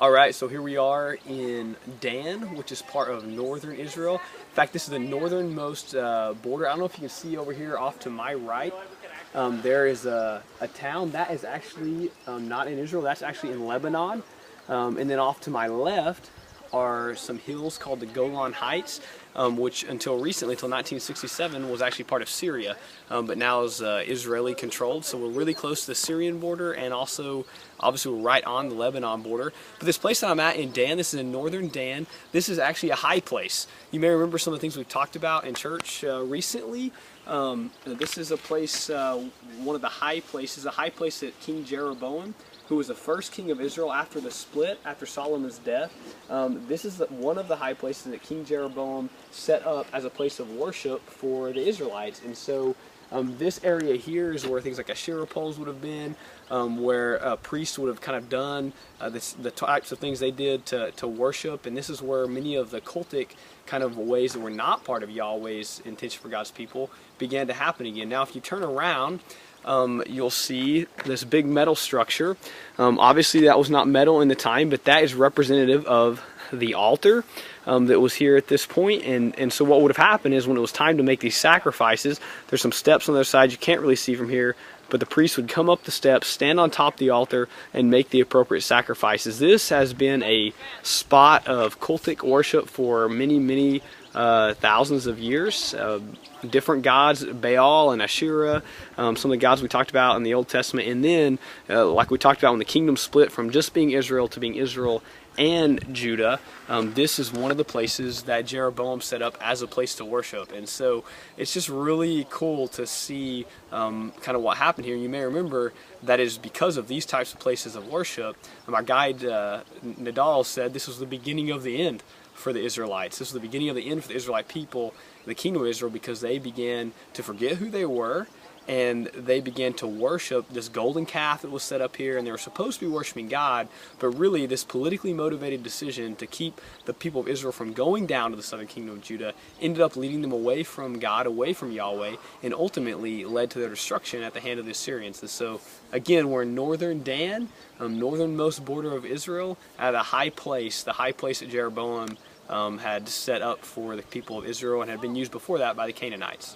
Alright, so here we are in Dan, which is part of northern Israel. In fact, this is the northernmost border. I don't know if you can see over here off to my right. There is a town that is actually not in Israel, that's actually in Lebanon. And then off to my left are some hills called the Golan Heights, which until recently, until 1967, was actually part of Syria, but now is Israeli controlled. So we're really close to the Syrian border, and also obviously we're right on the Lebanon border. But this place that I'm at in Dan, this is in northern Dan, this is actually a high place. You may remember some of the things we've talked about in church recently. This is a place, one of the high places, a high place that King Jeroboam, who was the first king of Israel after the split, after Solomon's death. This is one of the high places that King Jeroboam set up as a place of worship for the Israelites. And so this area here is where things like Asherah poles would have been, where priests would have kind of done the types of things they did to worship. And this is where many of the cultic kind of ways that were not part of Yahweh's intention for God's people began to happen again. Now, if you turn around, you'll see this big metal structure. Obviously that was not metal in the time, but that is representative of the altar that was here at this point. And so what would have happened is when it was time to make these sacrifices, there's some steps on the other side you can't really see from here, but the priest would come up the steps, stand on top of the altar, and make the appropriate sacrifices. This has been a spot of cultic worship for many thousands of years. Different gods, Baal and Asherah, some of the gods we talked about in the Old Testament, and then like we talked about when the kingdom split from just being Israel to being Israel and Judah, this is one of the places that Jeroboam set up as a place to worship. And so it's just really cool to see kind of what happened here. You may remember that is because of these types of places of worship. Our guide Nadal said this was the beginning of the end for the Israelites. This was the beginning of the end for the Israelite people, the kingdom of Israel, because they began to forget who they were, and they began to worship this golden calf that was set up here, and they were supposed to be worshiping God, but really this politically motivated decision to keep the people of Israel from going down to the southern kingdom of Judah ended up leading them away from God, away from Yahweh, and ultimately led to their destruction at the hand of the Assyrians. And so again, we're in northern Dan, northernmost border of Israel, at a high place, the high place that Jeroboam had set up for the people of Israel and had been used before that by the Canaanites.